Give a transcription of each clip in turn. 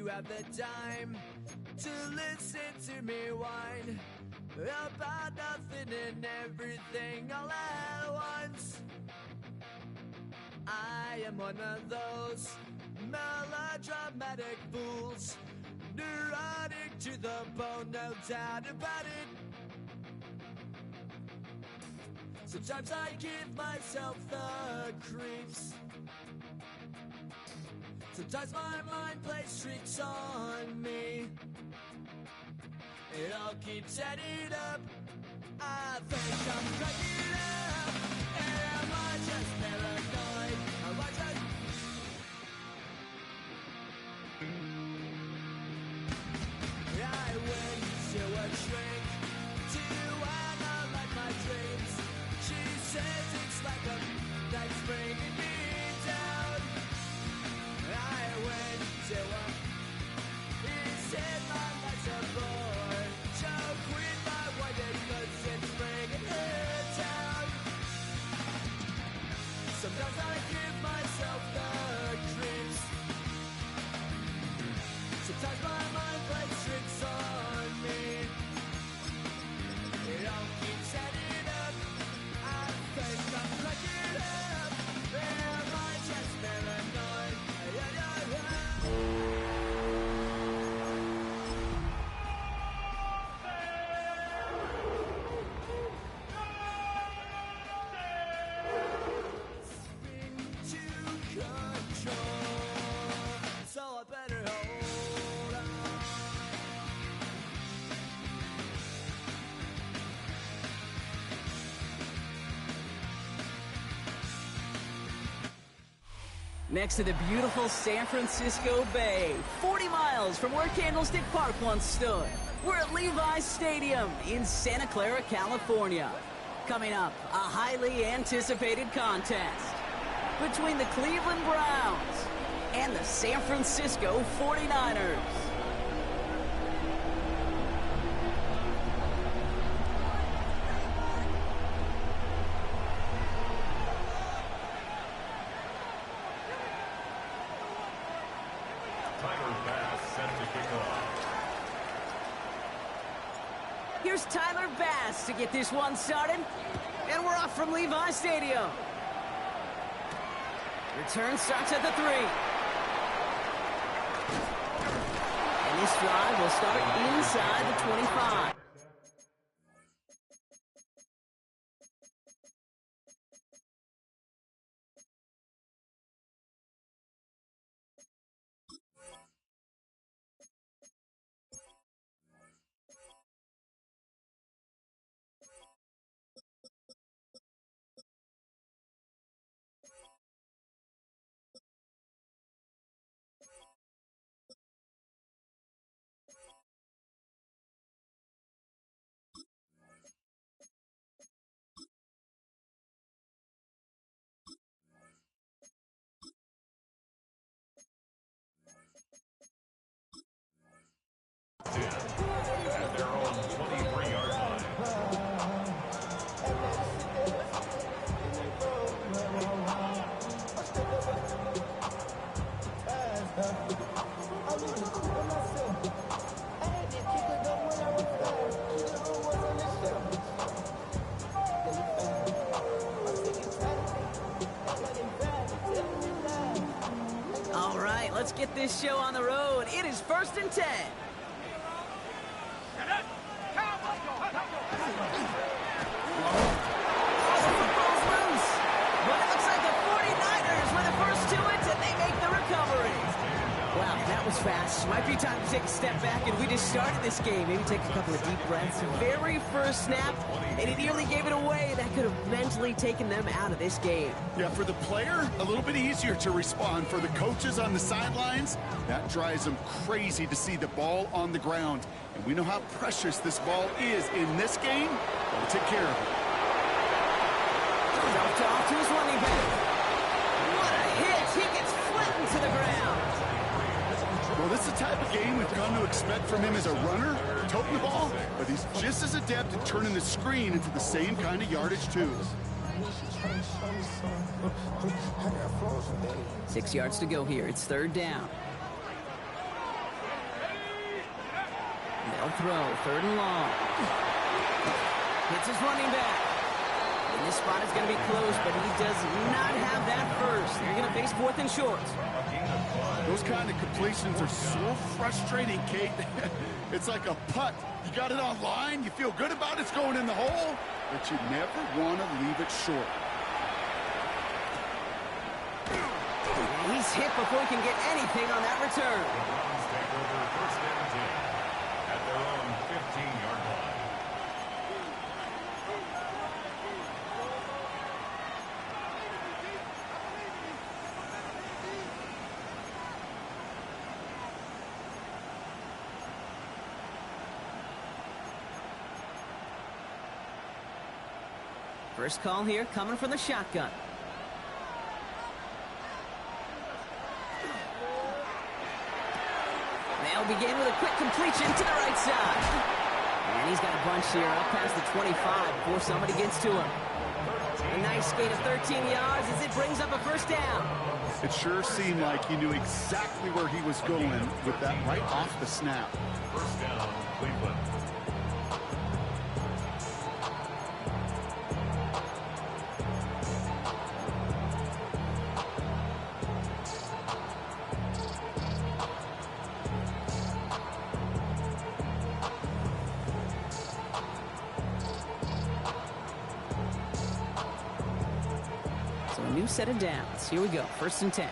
have the time to listen to me whine about nothing and everything all at once. I am one of those melodramatic fools, neurotic to the bone, no doubt about it. Sometimes I give myself the creeps. Sometimes my mind plays tricks on me. It all keeps adding up. I think I'm cracking up. Am I just paranoid? Am I just... I went to a shrink to analyze my dreams. She says it's like a that's bringing me down. I went to a... He said my life's a bore. Joke with my wife because it's bringing her down. Sometimes I give myself the creeps. Sometimes my mind plays tricks on me. It all keeps adding up. I think I'm cracking up. Am I just paranoid? Spin to control. So I better hold on. Next to the beautiful San Francisco Bay, 40 miles from where Candlestick Park once stood. We're at Levi's Stadium in Santa Clara, California. Coming up, a highly anticipated contest between the Cleveland Browns and the San Francisco 49ers. Tyler Bass set to kick off. Here's Tyler Bass to get this one started. And we're off from Levi's Stadium. Return starts at the 3. And this drive will start inside the 25. At their own 23-yard line. All right, let's get this show on the road. It is 1st and 10. Football's loose. But it looks like the 49ers were the first to it, and they make the recovery. Wow, that was fast. Might be time to take a step back, and we just started this game. Maybe take a couple of deep breaths. Very first snap, and it nearly gave it away. That could have mentally taken them out of this game. Yeah, for the player, a little bit easier to respond. For the coaches on the sidelines, that drives them crazy to see the ball on the ground. And we know how precious this ball is in this game. We'll take care of it. Off to his running back. What a hit! He gets flattened to the ground. Well, this is the type of game we've come to expect from him as a runner, toting the ball, but he's just as adept at turning the screen into the same kind of yardage, too. 6 yards to go here. It's 3rd down. They'll throw, 3rd and long. Hits his running back. And this spot is going to be close, but he does not have that first. They're going to face 4th and short. Those kind of completions are so frustrating, Kate. It's like a putt. You got it on line, you feel good about it's going in the hole, but you never want to leave it short. And he's hit before he can get anything on that return. Browns take over 1st and 10 at their own 15-yard line. First call here coming from the shotgun. They'll begin with a quick completion to the right side. And he's got a bunch here up past the 25 before somebody gets to him. A nice gain of 13 yards as it brings up a 1st down. It sure seemed like he knew exactly where he was going with that right off the snap. 1st down, Cleveland. So a new set of downs. Here we go. 1st and 10.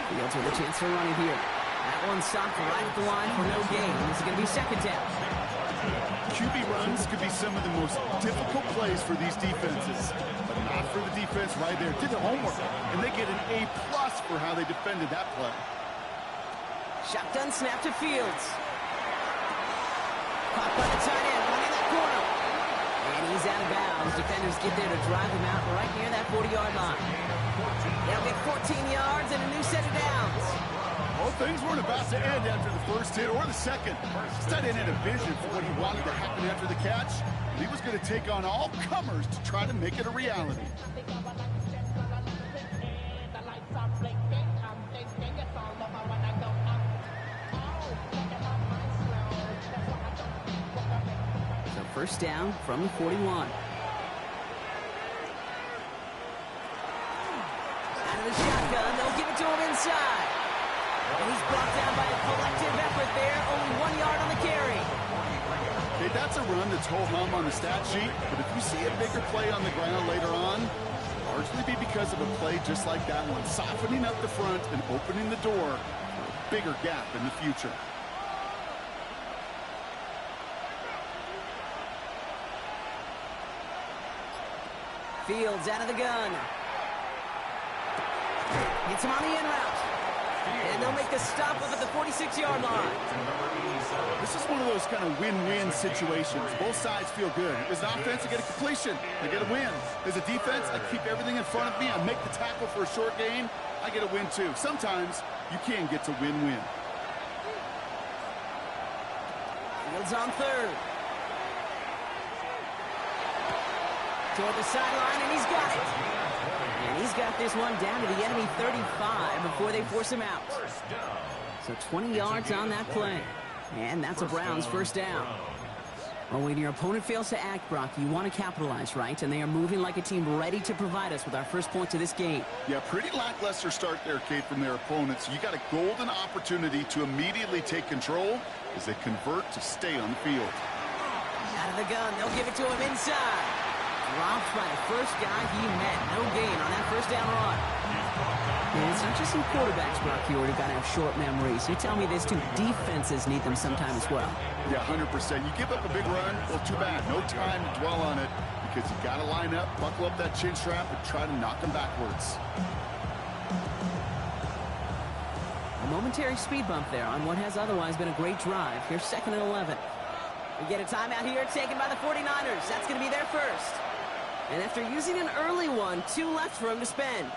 Fields with a chance for running here. That one stopped right at the line for no gain. This is going to be 2nd down. QB runs could be some of the most difficult plays for these defenses, but not for the defense right there. Did their homework, and they get an A+ for how they defended that play. Shotgun snap to Fields. Caught by the tight end, running that corner. And he's out of bounds. Defenders get there to drive him out right near that 40-yard line. They'll get 14 yards and a new set of downs. Well, things weren't about to end after the first hit or the second. Stud had a vision for what he wanted to happen after the catch. He was going to take on all comers to try to make it a reality. So 1st down from the 41. Out of the shotgun, they'll give it to him inside. And he's brought down by a collective effort there. Only 1 yard on the carry. Okay, that's a run that's ho-hum on the stat sheet, but if you see a bigger play on the ground later on, it'll largely be because of a play just like that one, softening up the front and opening the door for a bigger gap in the future. Fields out of the gun. Gets him on the in route. And they'll make the stop up at the 46-yard line. This is one of those kind of win-win situations. Both sides feel good. As an offense, I get a completion. I get a win. As a defense, I keep everything in front of me. I make the tackle for a short gain. I get a win, too. Sometimes you can get to win-win. Fields on 3rd. Toward the sideline, and he's got it. And he's got this one down to the enemy 35 before they force him out. So 20 yards on that play. And that's a Browns 1st down. Well, when your opponent fails to act, Brock, you want to capitalize, right? And they are moving like a team ready to provide us with our first point to this game. Yeah, pretty lackluster start there, Kate, from their opponents. You got a golden opportunity to immediately take control as they convert to stay on the field. Out of the gun, they'll give it to him inside. Dropped by the first guy he met. No gain on that 1st down run. And it's not just some quarterbacks, Brock, here who got to have short memories. You tell me this too. Defenses need them sometime as well. Yeah, 100%. You give up a big run, well, too bad. No time to dwell on it because you got to line up, buckle up that chin strap, and try to knock them backwards. A momentary speed bump there on what has otherwise been a great drive. Here's 2nd and 11. We get a timeout here taken by the 49ers. That's going to be their first. And after using an early one, 2 left for him to spend.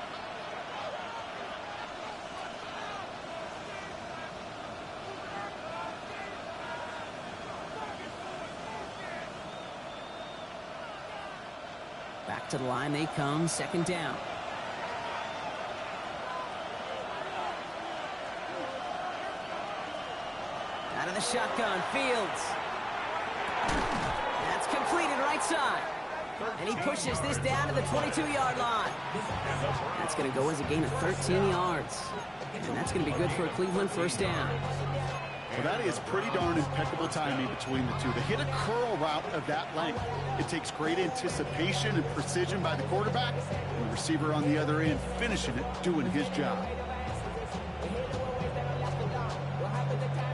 Back to the line they come, 2nd down. of the shotgun. Fields. That's completed right side. And he pushes this down to the 22-yard line. That's going to go as a gain of 13 yards. And that's going to be good for a Cleveland first down. Well, that is pretty darn impeccable timing between the two. To hit a curl route of that length, it takes great anticipation and precision by the quarterback, and the receiver on the other end finishing it, doing his job.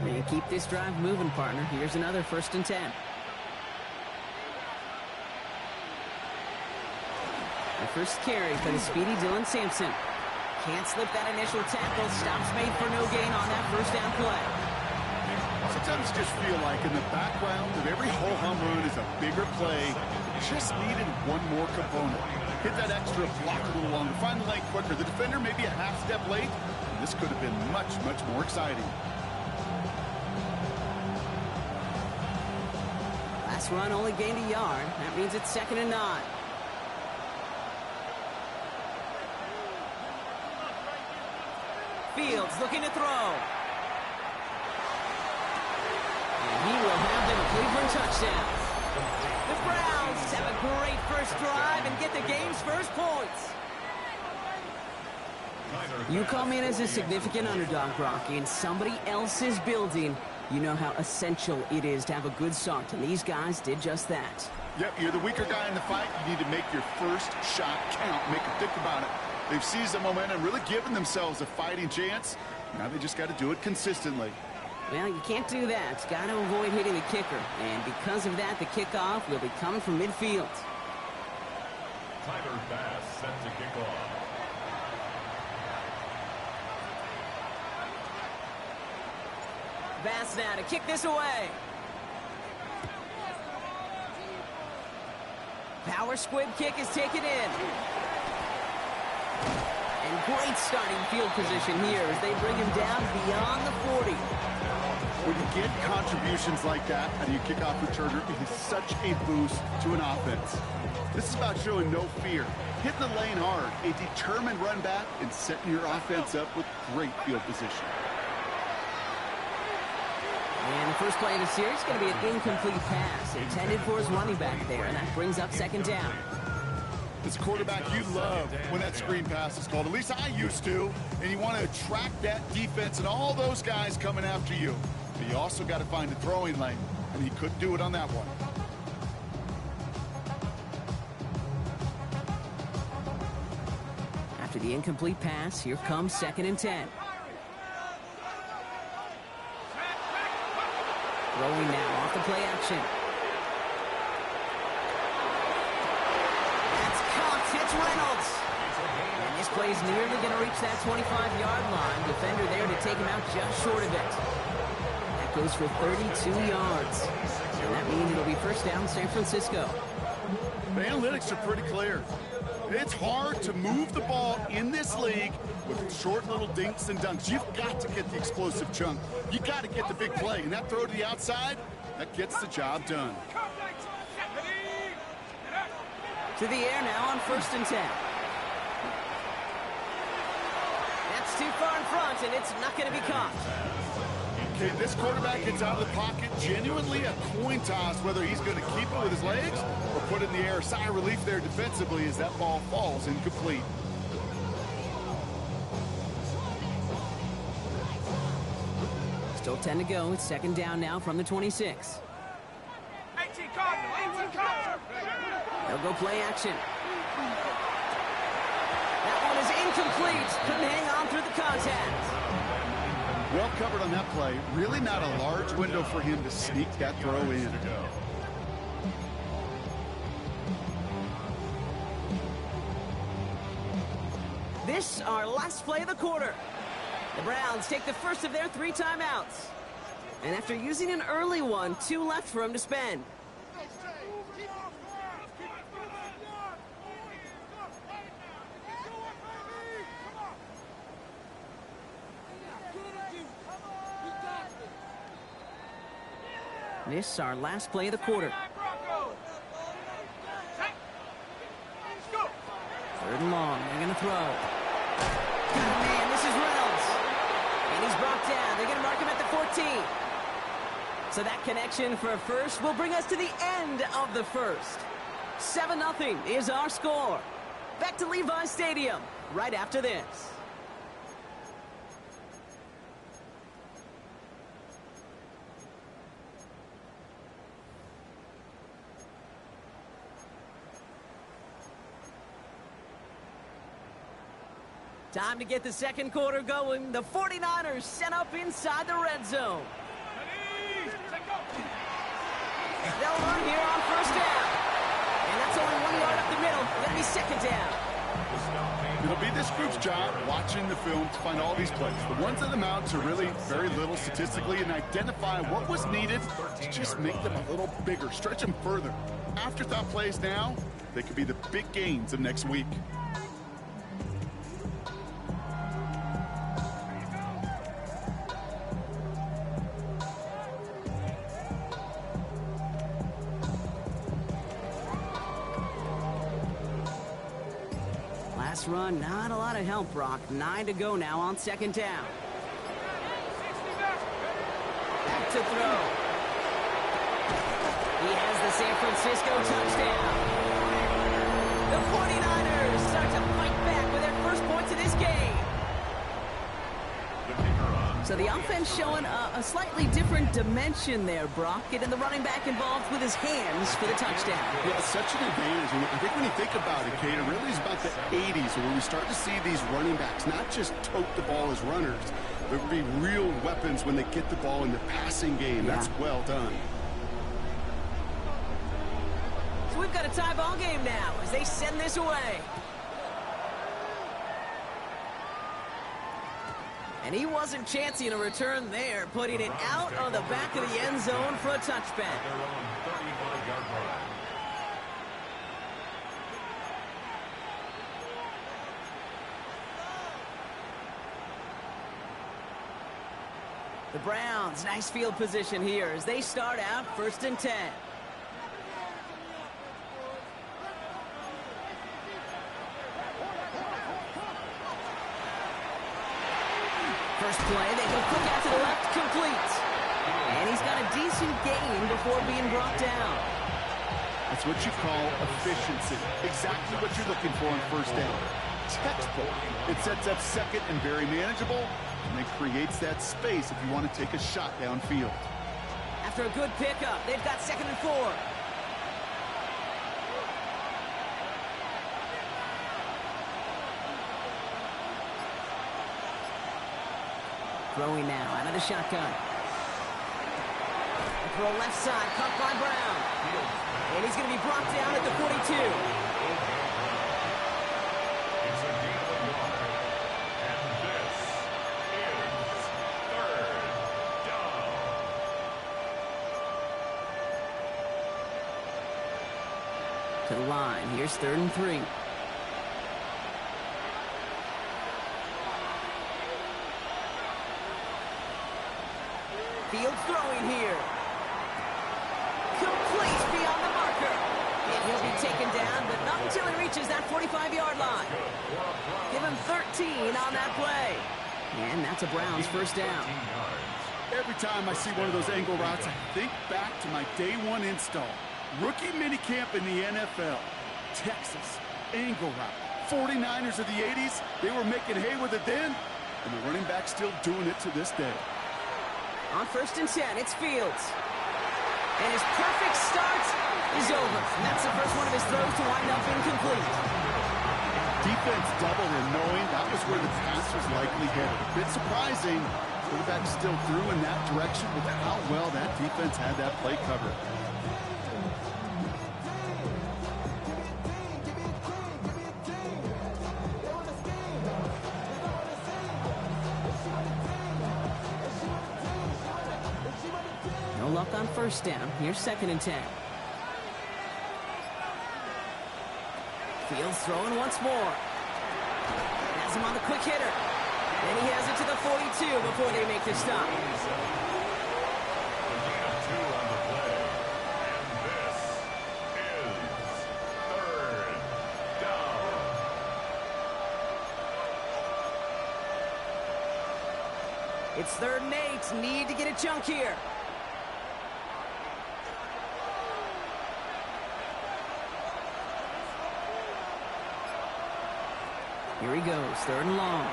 And keep this drive moving, partner. Here's another 1st and 10. The first carry for the speedy Dylan Sampson. Can't slip that initial tackle. Stops made for no gain on that first down play. Sometimes just feel like in the background of every ho-hum run is a bigger play. Just needed one more component. Hit that extra block a little longer. Find the lane quicker. The defender may be a half step late. And this could have been much, much more exciting. Last run only gained a yard. That means it's 2nd and 9. Fields looking to throw. And he will have the Cleveland touchdown. The Browns have a great first drive and get the game's first points. You come in as a significant underdog, Rocky, in somebody else's building. You know how essential it is to have a good start, and these guys did just that. Yep, you're the weaker guy in the fight. You need to make your first shot count. Make them think about it. They've seized the momentum, really given themselves a fighting chance. Now they just got to do it consistently. Well, you can't do that. Got to avoid hitting the kicker. And because of that, the kickoff will be coming from midfield. Tyler Bass set to kick off. Bass now to kick this away. Power squib kick is taken in. And great starting field position here as they bring him down beyond the 40. When you get contributions like that out of your kickoff returner, it is such a boost to an offense. This is about showing no fear, hitting the lane hard, a determined run back, and setting your offense up with great field position. And the first play of the series is going to be an incomplete pass intended for his running back there, and that brings up 2nd down. As a quarterback, you love when that screen pass is called. At least I used to. And you want to attract that defense and all those guys coming after you. But you also got to find a throwing lane, and he couldn't do it on that one. After the incomplete pass, here comes 2nd and 10. Throwing now off the play action. That's caught. It's Reynolds. And this play's nearly going to reach that 25-yard line. Defender there to take him out just short of it. That goes for 32 yards. And that means it'll be first down San Francisco. The analytics are pretty clear. It's hard to move the ball in this league with short little dinks and dunks. You've got to get the explosive chunk. You got to get the big play. And that throw to the outside, that gets the job done. To the air now on 1st and 10. That's too far in front, and it's not going to be caught. Okay, this quarterback gets out of the pocket, genuinely a coin toss, whether he's going to keep it with his legs or put it in the air. Sigh of relief there defensively as that ball falls incomplete. Still 10 to go. It's 2nd down now from the 26. They'll go play action. That one is incomplete. Couldn't hang on through the contact. Well covered on that play. Really not a large window for him to sneak that throw in. This our last play of the quarter. The Browns take the first of their 3 timeouts. And after using an early one, 2 left for him to spend. This our last play of the quarter. 3rd and long. They're going to throw. Man, this is Reynolds. And he's brought down. They're going to mark him at the 14. So that connection for first will bring us to the end of the first. 7-0 is our score. Back to Levi Stadium right after this. Time to get the second quarter going. The 49ers set up inside the red zone. They'll run here on first down. And that's only 1 yard up the middle. It'll be second down. It'll be this group's job watching the film to find all these plays. The ones on the mountains are really very little statistically and identify what was needed to just make them a little bigger, stretch them further. Afterthought plays now, they could be the big gains of next week. Last run, not a lot of help, Brock. 9 to go now on second down. Back to throw. He has the San Francisco touchdown. The 49ers start to fight back with their first points of this game. So the offense showing a slightly different dimension there, Brock. Getting the running back involved with his hands for the touchdown. Yeah, it's such an advantage. And I think when you think about it, Kate, it really is about the 80s where we start to see these running backs not just tote the ball as runners, but be real weapons when they get the ball in the passing game. Yeah. That's well done. So we've got a tie ball game now as they send this away. And he wasn't chancing a return there, putting it out on the back of the end zone for a touchback. Their own 35-yard line. The Browns, nice field position here as they start out 1st and 10. First play, they go quick out to the left, complete. And he's got a decent gain before being brought down. That's what you call efficiency. Exactly what you're looking for on first down. Textbook. It sets up second and very manageable, and it creates that space if you want to take a shot downfield. After a good pickup, they've got 2nd and 4. Throwing now out of the shotgun. Throw left side, caught by Brown. And he's going to be brought down at the 42. It's a gain of 1. And this is 3rd down. To the line, here's 3rd and 3. Fields throwing here. Complete beyond the marker. And he'll be taken down, but not until he reaches that 45-yard line. Give him 13 on that play. And that's a Browns first down. Every time I see one of those angle routes, I think back to my day one install. Rookie minicamp in the NFL. Texas, angle route. 49ers of the 80s, they were making hay with it then, and the running back's still doing it to this day. On 1st and 10, it's Fields. And his perfect start is over. And that's the first one of his throws to wind up incomplete. Defense doubled him, knowing that was where the pass was likely headed. A bit surprising. Quarterback still threw in that direction with how well that defense had that play covered. No luck on first down. Here's 2nd and 10. Fields throwing once more. Has him on the quick hitter. And he has it to the 42 before they make the stop. A gain of 2 on the play. And this is 3rd down. It's 3rd and 8. Need to get a chunk here. Here he goes, 3rd and long.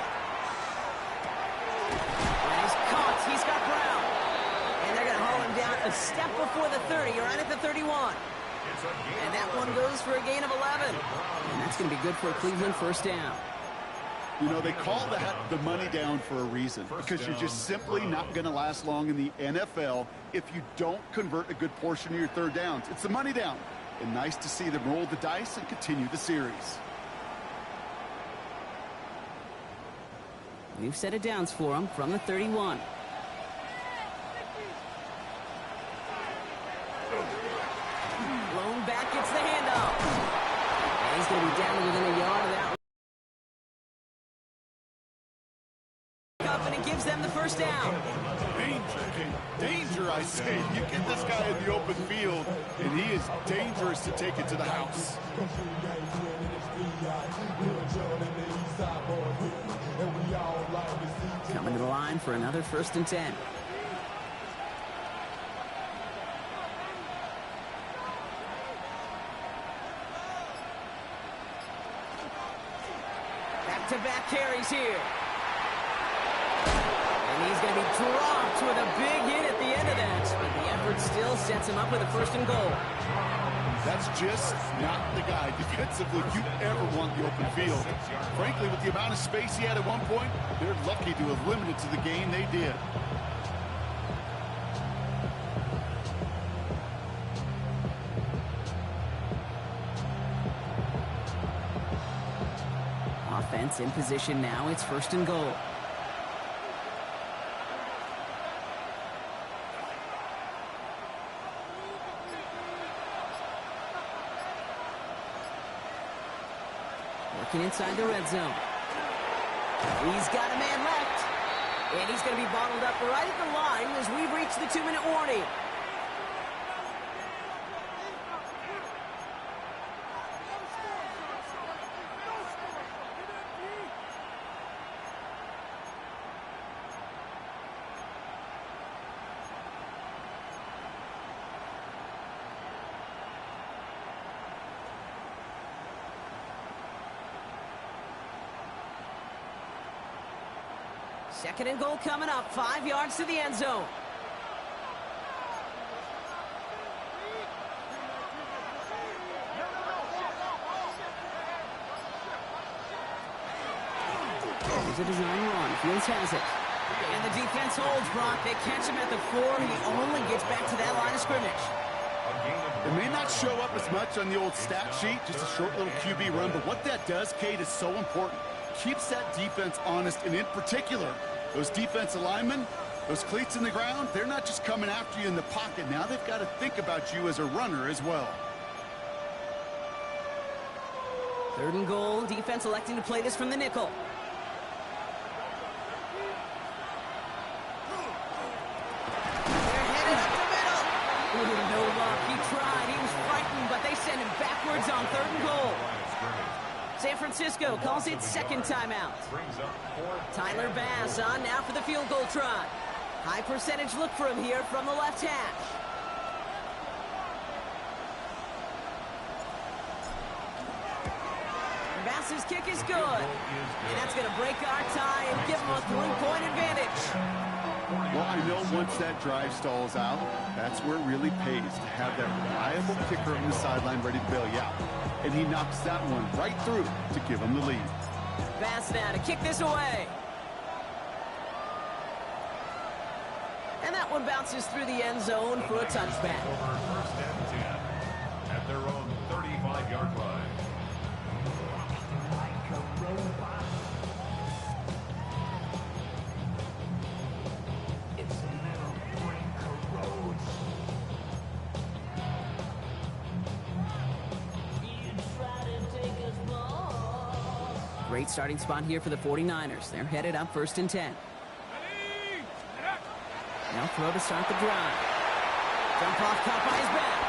And he's caught. He's got Brown. And they're going to haul him down a step before the 30, right at the 31. And that one goes for a gain of 11. And that's going to be good for a Cleveland 1st down. You know, they call that the money down for a reason, because you're just simply not going to last long in the NFL if you don't convert a good portion of your 3rd downs. It's the money down. And nice to see them roll the dice and continue the series. New set of downs for him from the 31. Blown back, gets the handoff. And he's going to be down within a yard of that. And it gives them the 1st down. Danger, King. Danger, I say. You get this guy in the open field, and he is dangerous to take it to the house. Coming to the line for another 1st and 10. Back-to-back carries here. And he's going to be dropped with a big hit at the end of that. But the effort still sets him up with a 1st and goal. That's just not the guy defensively you ever want the open field. Frankly, with the amount of space he had at one point, they're lucky to have limited to the game they did. Offense in position now. It's 1st and goal. Working inside the red zone. He's got a man left. And he's going to be bottled up right at the line as we've reached the 2-minute warning. Second and goal coming up, 5 yards to the end zone. There's a design run. Fields has it. And the defense holds, Brock. They catch him at the 4. He only gets back to that line of scrimmage. It may not show up as much on the old stat sheet, just a short little QB run, but what that does, Kate, is so important. Keeps that defense honest, and in particular, those defensive linemen, those cleats in the ground, they're not just coming after you in the pocket. Now they've got to think about you as a runner as well. 3rd and goal, defense electing to play this from the nickel. They're headed up the middle. Ooh, no luck. He tried. He was frightened, but they send him backwards on 3rd and goal. San Francisco calls it 2nd timeout. Tyler Bass on now for the field goal try. High percentage look for him here from the left hash. Bass's kick is good. And that's going to break our tie and give him a 3-point advantage. Well, I know once that drive stalls out, that's where it really pays to have that reliable kicker on the sideline ready to bail you out. And he knocks that one right through to give him the lead. Bass now to kick this away. And that one bounces through the end zone for a touchback. 1st and 10 at their own 35-yard line. Great starting spot here for the 49ers. They're headed up 1st and 10. Now throw to start the drive. Jump off, caught by his back.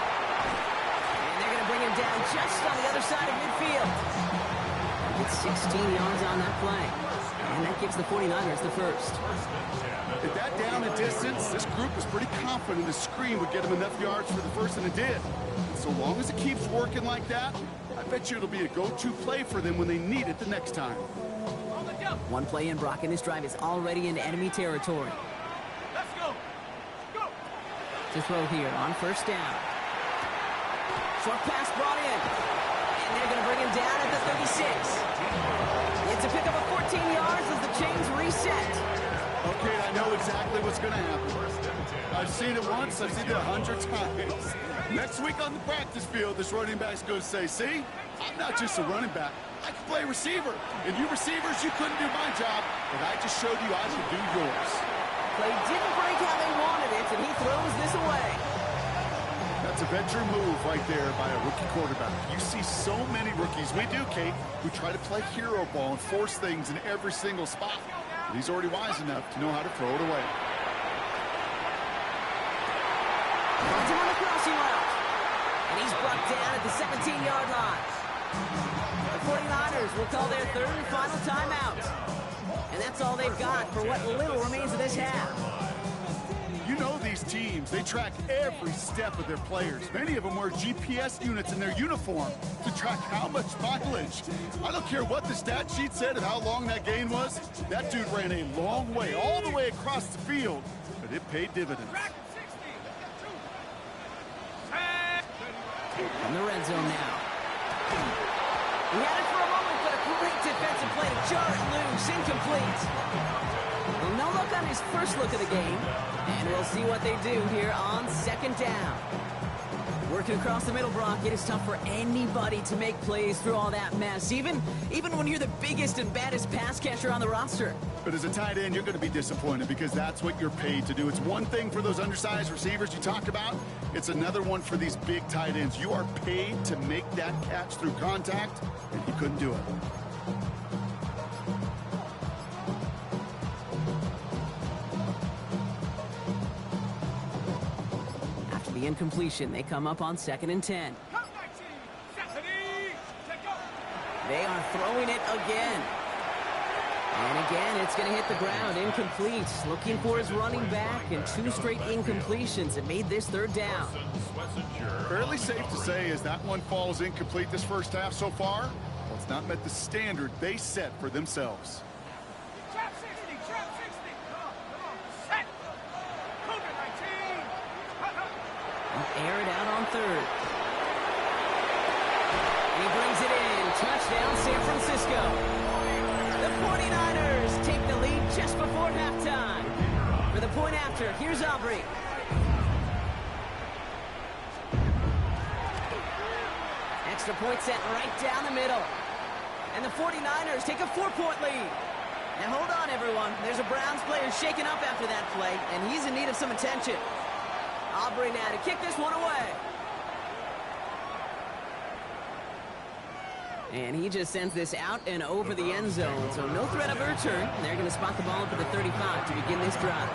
And they're going to bring him down just on the other side of midfield. gained 16 yards on that play. And that gives the 49ers the first. At that down and distance, this group was pretty confident the screen would get them enough yards for the first, and it did. And so long as it keeps working like that, I bet you it'll be a go-to play for them when they need it the next time. One play in, Brock, and this drive is already in enemy territory. Let's go. Go. To throw here on first down. Short pass brought in. And they're going to bring him down at the 36. It's a pickup of 14 yards as the chains reset. Okay, I know exactly what's going to happen. I've seen it once, I've seen it 100 times. Next week on the practice field, this running back's going to say, see, I'm not just a running back. I can play receiver. And you receivers, you couldn't do my job, but I just showed you I could do yours. Play didn't break how they wanted it, and he throws this away. That's a veteran move right there by a rookie quarterback. You see so many rookies, we do, Kate, who try to play hero ball and force things in every single spot. But he's already wise enough to know how to throw it away. Finds him on the crossing route. And he's brought down at the 17-yard line. The 49ers will call their third and final timeout. And that's all they've got for what little remains of this half. You know these teams, they track every step of their players. Many of them wear GPS units in their uniform to track how much mileage. I don't care what the stat sheet said and how long that gain was. That dude ran a long way, all the way across the field, but it paid dividends. In the red zone now. He had it for a moment, but a great defensive play to jar it loose, incomplete. Well, no look on his first look of the game, and we'll see what they do here on second down. Working across the middle, Brock, it is tough for anybody to make plays through all that mess, even when you're the biggest and baddest pass catcher on the roster. But as a tight end, you're going to be disappointed because that's what you're paid to do. It's one thing for those undersized receivers you talked about. It's another one for these big tight ends. You are paid to make that catch through contact, and he couldn't do it. After the incompletion, they come up on 2nd and 10. They are throwing it again. And again, it's going to hit the ground, incomplete. Looking for his running back, and 2 straight incompletions that made this third down. Fairly safe to say as that one falls incomplete this first half so far, well, it's not met the standard they set for themselves. Trap 60, trap 60. Come on, set. Cougar 19. Air it out on third. And he brings it in. Touchdown, San Francisco. The 49ers take the lead just before halftime. For the point after, here's Aubrey. Extra point set right down the middle. And the 49ers take a 4-point lead. Now hold on, everyone. There's a Browns player shaken up after that play, and he's in need of some attention. Aubrey now to kick this one away. And he just sends this out and over the end zone. So no threat of a return. They're going to spot the ball up at the 35 to begin this drive.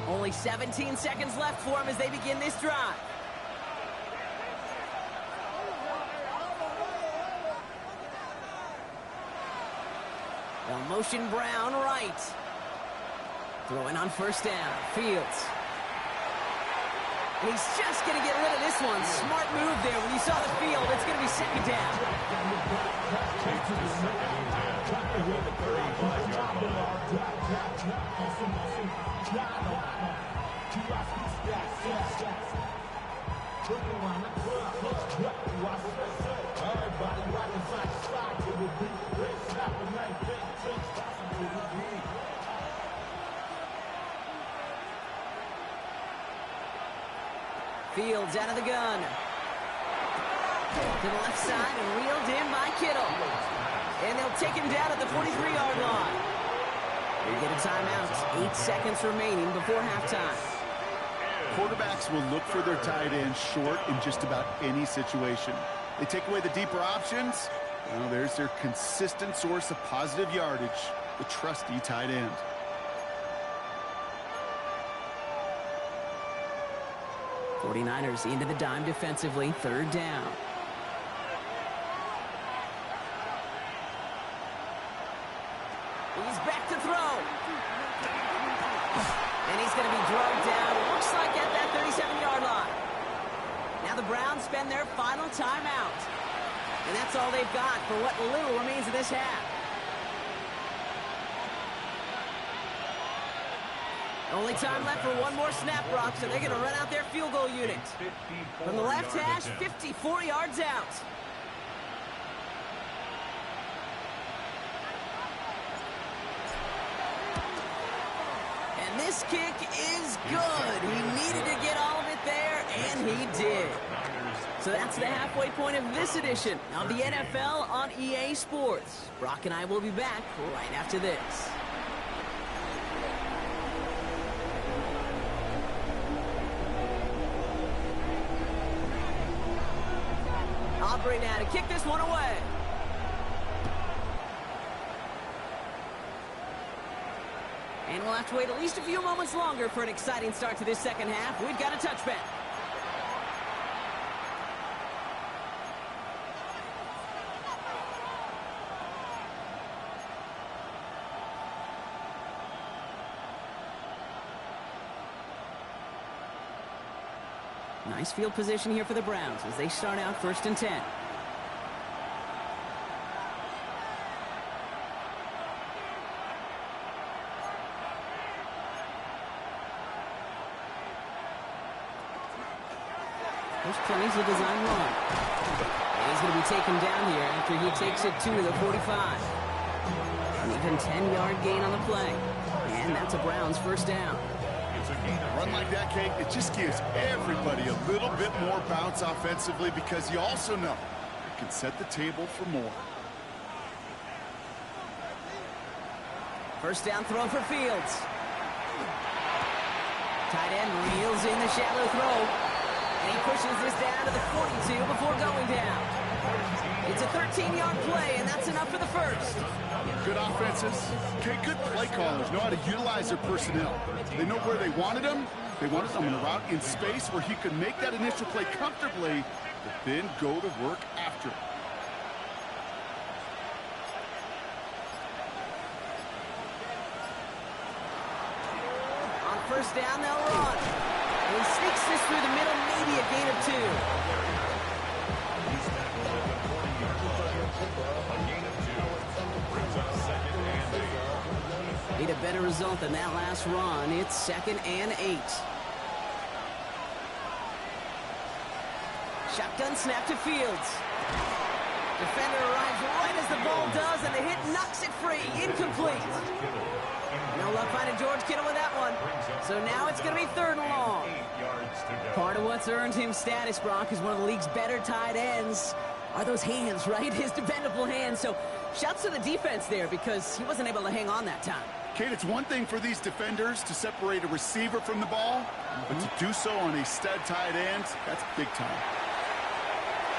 Only 17 seconds left for him as they begin this drive. They'll motion Brown right. Throwing on first down. Fields. And he's just going to get rid of this one. Smart move there. When you saw the field, it's going to be second down. Fields out of the gun. To the left side and reeled in by Kittle. And they'll take him down at the 43-yard line. They get a timeout. 8 seconds remaining before halftime. Quarterbacks will look for their tight end short in just about any situation. They take away the deeper options. Well, there's their consistent source of positive yardage, the trusty tight end. 49ers into the dime defensively, third down. He's back to throw. And he's going to be drugged down, looks like at that 37-yard line. Now the Browns spend their final timeout. And that's all they've got for what little remains of this half. Only time left for one more snap, Brock, so they're going to run out their field goal unit. From the left hash, 54 yards out. And this kick is good. He needed to get all of it there, and he did. So that's the halfway point of this edition of the NFL on EA Sports. Brock and I will be back right after this. Aubrey now to kick this one away. And we'll have to wait at least a few moments longer for an exciting start to this second half. We've got a touchback. Nice field position here for the Browns as they start out 1st and 10. There's plenty to design run. And he's going to be taken down here after he takes it to the 45. An even 10-yard gain on the play. And that's a Browns first down. A run like that, Kate, it just gives everybody a little bit more bounce offensively because you also know it can set the table for more. First down throw for Fields. Tight end reels in the shallow throw. And he pushes this down to the 42 before going down. It's a 13-yard play, and that's enough for the first. Good offenses. Okay, good play callers know how to utilize their personnel. They know where they wanted him. They wanted him in a route in space where he could make that initial play comfortably, but then go to work after it. On first down, they'll run. And he sneaks this through the middle, maybe a gain of 2. Need a better result than that last run. It's 2nd and 8. Shotgun snap to Fields. Defender arrives right as the ball does, and the hit knocks it free. Incomplete. No luck finding George Kittle with that one. So now it's going to be 3rd and long. Part of what's earned him status, Brock, is one of the league's better tight ends. Are those hands, right? His dependable hands. So shouts to the defense there because he wasn't able to hang on that time. Kate, it's one thing for these defenders to separate a receiver from the ball, but to do so on a stud tight end, that's big time.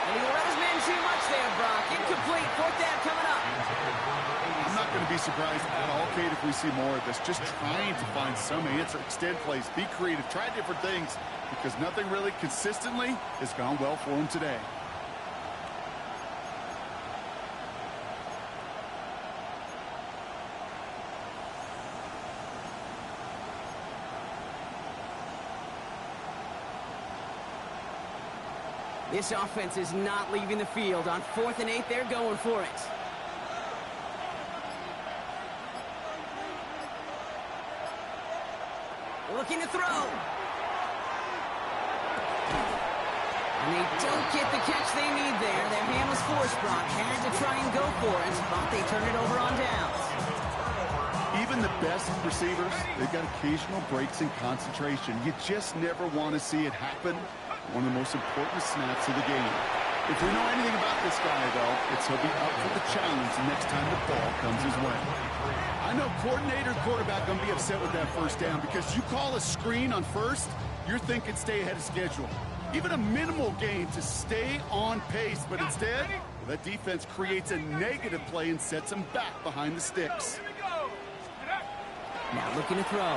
And he let his man too much there, Brock. Incomplete. 4th down coming up. I'm not going to be surprised at all, Kate, if we see more of this. Just trying to find some answer, extend plays, be creative, try different things, because nothing really consistently has gone well for him today. This offense is not leaving the field. On 4th and 8, they're going for it. Looking to throw. And they don't get the catch they need there. Their hand was forced, Brock. Had to try and go for it, but they turn it over on downs. Even the best receivers, they've got occasional breaks in concentration. You just never want to see it happen. One of the most important snaps of the game. If we know anything about this guy, though, it's he'll be up for the challenge the next time the ball comes his way. I know coordinator, quarterback going to be upset with that first down because you call a screen on first, you're thinking stay ahead of schedule. Even a minimal gain to stay on pace, but instead, that defense creates a negative play and sets them back behind the sticks. Now looking to throw.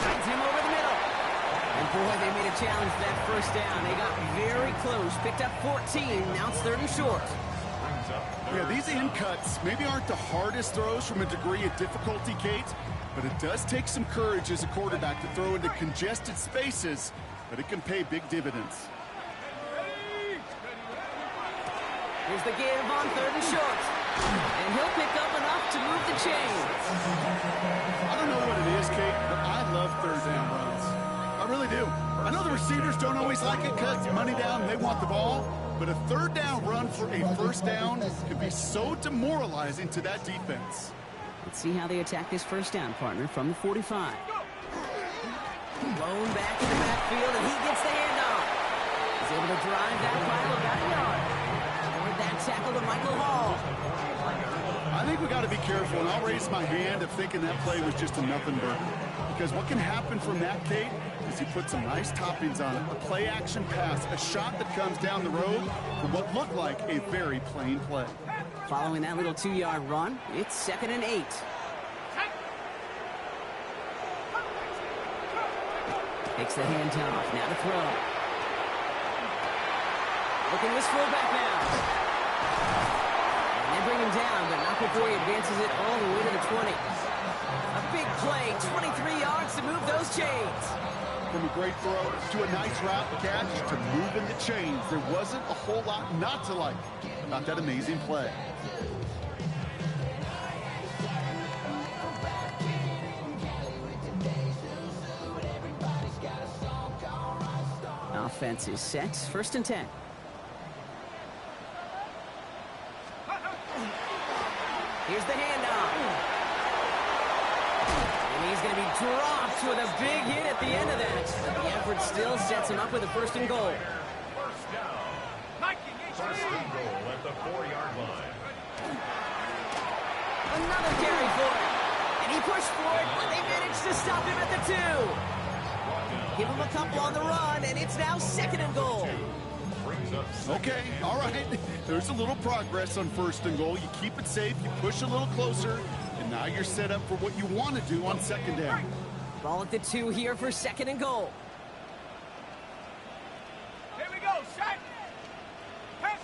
Finds him over the middle. And boy, they made a challenge for that first down. They got very close, picked up 14. Now it's 3rd and short. Yeah, these in cuts maybe aren't the hardest throws from a degree of difficulty, Kate, but it does take some courage as a quarterback to throw into congested spaces, but it can pay big dividends. Here's the give on 3rd and short. And he'll pick up enough to move the chains. I don't know what it is, Kate, but I love 3rd down runs. I really do. I know the receivers don't always like it because money down, they want the ball, but a 3rd down run for a 1st down can be so demoralizing to that defense. Let's see how they attack this 1st down, partner, from the 45. Blown back in the backfield, and he gets the handoff. He's able to drive that pile about a yard. Toward that tackle to Michael Hall. I think we got to be careful, and I'll raise my hand of thinking that play was just a nothing burger. Because what can happen from that, Kate, is he put some nice toppings on it. A play-action pass, a shot that comes down the road for what looked like a very plain play. Following that little 2-yard run, it's 2nd and 8. Takes the handoff, now to throw. Looking this fullback now. And they bring him down, but not before he advances it all the way to the 20. A big play, 23 yards to move those chains. From a great throw to a nice route catch to moving the chains, there wasn't a whole lot not to like about that amazing play. Offense is set, 1st and 10. Here's the handoff. And he's going to be dropped with a big hit at the end of that. The effort still sets him up with a 1st and goal. First down. 1st and goal at the 4-yard line. Another carry for him. And he pushed for it, but they managed to stop him at the 2. Give him a couple on the run, and it's now 2nd and goal. Okay, all right. There's a little progress on 1st and goal. You keep it safe, you push a little closer, and now you're set up for what you want to do on 2nd down. Ball at the 2 here for 2nd and goal. Here we go, shot. Back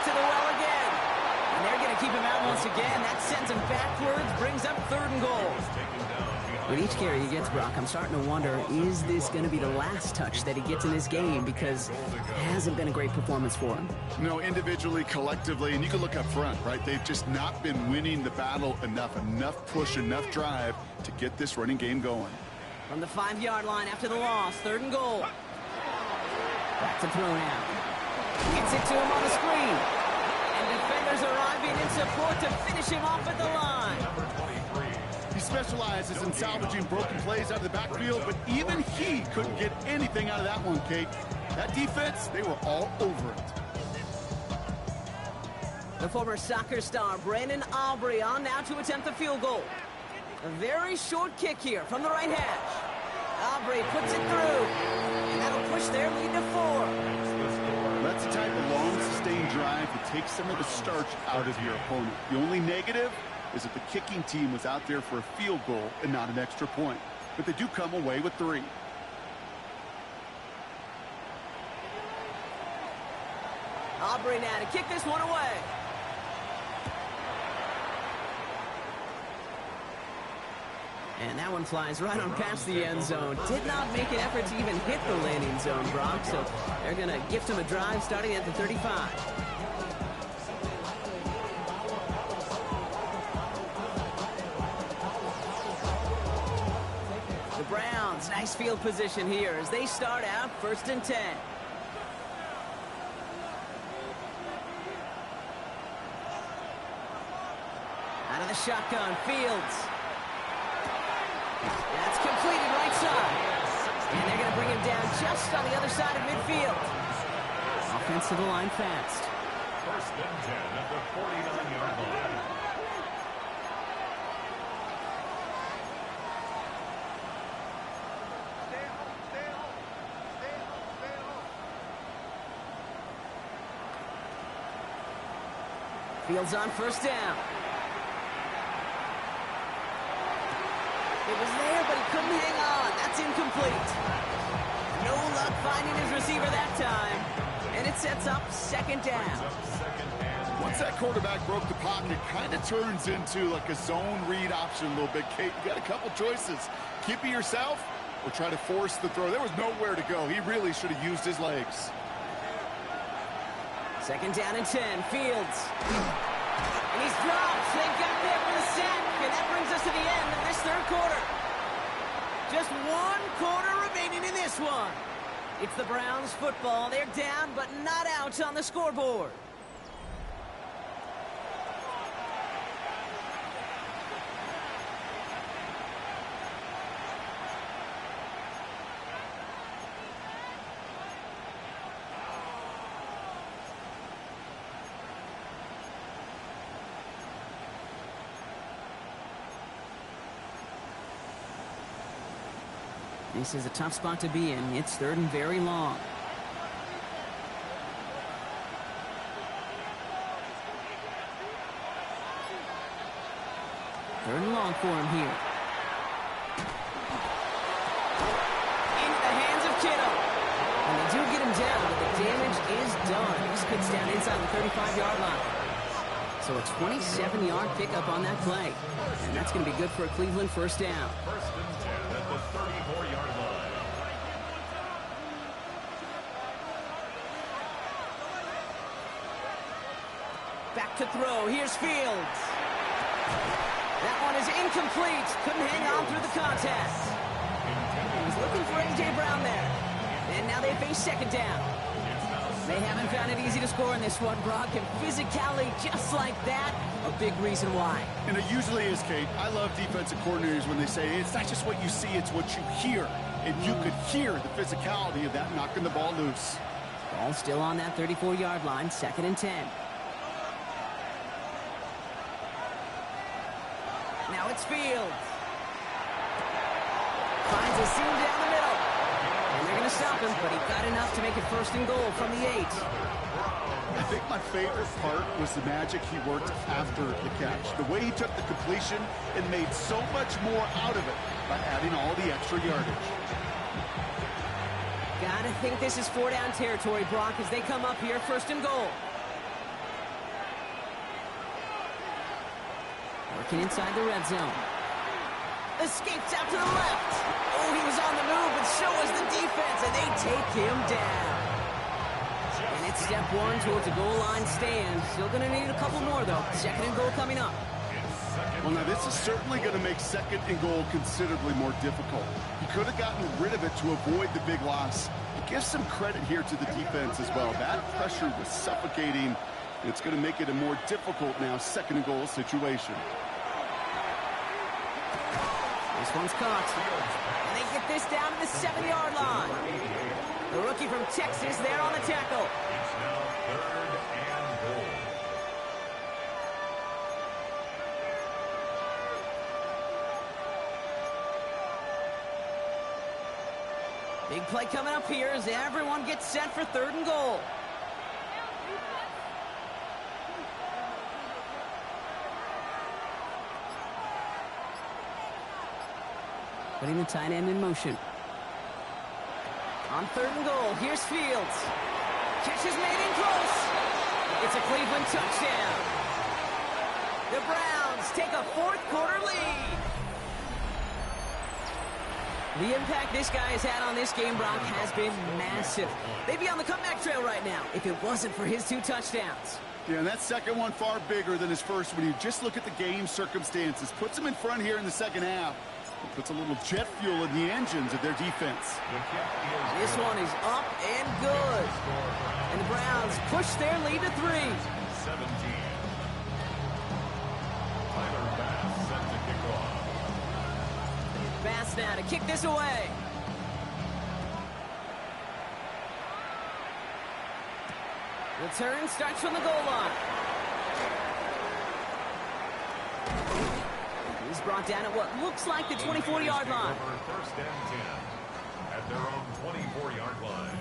to the well again. And they're going to keep him out once again. That sends him backwards, brings up 3rd and goal. With each carry he gets, Brock, I'm starting to wonder, is this going to be the last touch that he gets in this game? Because it hasn't been a great performance for him. No, individually, collectively, and you can look up front, right? They've just not been winning the battle enough push, enough drive to get this running game going. From the 5-yard line after the loss, 3rd and goal. Back to throw now. Gets it to him on the screen. And defenders arriving in support to finish him off at the line. He specializes in salvaging broken plays out of the backfield, but even he couldn't get anything out of that one, Kate. That defense, they were all over it. The former soccer star, Brandon Aubrey, on now to attempt the field goal. A very short kick here from the right hash. Aubrey puts it through, and that'll push their lead to 4. That's the type of long, sustained drive that takes some of the starch out of your opponent. The only negative is that the kicking team was out there for a field goal and not an extra point. But they do come away with 3. Aubrey now to kick this one away. And that one flies right on past the end zone. Did not make an effort to even hit the landing zone, Brock. So they're going to gift him a drive starting at the 35. The Browns, nice field position here as they start out 1st and 10. Out of the shotgun, Fields. That's completed right side. And they're going to bring him down just on the other side of midfield. Offensive line fast. 1st and 10 at the 49-yard line. Fields on 1st down. It was there, but he couldn't hang on. That's incomplete. No luck finding his receiver that time. And it sets up second down. Once that quarterback broke the pocket, it kind of turns into like a zone read option a little bit. Kate, you got a couple choices. Keep it yourself or try to force the throw. There was nowhere to go. He really should have used his legs. Second down and 10. Fields. And he's dropped. They got there for the sack. And that brings us to the end of this third quarter. Just one quarter remaining in this one. It's the Browns football. They're down, but not out on the scoreboard. This is a tough spot to be in. It's third and very long. Third and long for him here. Into the hands of Kittle. And they do get him down, but the damage is done. This gets down inside the 35-yard line. So a 27-yard pickup on that play. And that's going to be good for a Cleveland first down. First and 10 at the 34-yard line. Back to throw. Here's Fields. That one is incomplete. Couldn't hang on through the contact. He was looking for A.J. Brown there. And now they face second down. They haven't found it easy to score in this one, Brock. And physicality just like that, a big reason why. And it usually is, Kate. I love defensive coordinators when they say it's not just what you see, it's what you hear. And you could hear the physicality of that knocking the ball loose. Ball still on that 34-yard line, second and 10. Now it's Fields. Finds a seam down the middle. And they're going to stop him, but he got enough to make it first and goal from the 8. I think my favorite part was the magic he worked after the catch. The way he took the completion and made so much more out of it by adding all the extra yardage. Gotta think this is 4-down territory, Brock, as they come up here first and goal. Working inside the red zone. Escapes out to the left. Oh, he was on the move, and so was the defense, and they take him down. And it's step one towards a goal line stand. Still going to need a couple more, though. Second and goal coming up. Well, now this is certainly going to make second and goal considerably more difficult. He could have gotten rid of it to avoid the big loss. But give some credit here to the defense as well. That pressure was suffocating. It's going to make it a more difficult now second and goal situation. This one's caught. And they get this down to the 7-yard line. The rookie from Texas there on the tackle. It's now third and goal. Big play coming up here as everyone gets set for third and goal. Putting the tight end in motion. On third and goal, here's Fields. Catch is made in close. It's a Cleveland touchdown. The Browns take a fourth quarter lead. The impact this guy has had on this game, Brock, has been massive. They'd be on the comeback trail right now if it wasn't for his 2 touchdowns. Yeah, and that second one far bigger than his first when you just look at the game circumstances. Puts him in front here in the second half. It puts a little jet fuel in the engines of their defense. This one is up and good. And the Browns push their lead to 3. 17. Tyler Bass set to kick off. Bass now to kick this away. Return starts from the goal line. He's brought down at what looks like the 24-yard line. First and 10 at their own 24-yard line.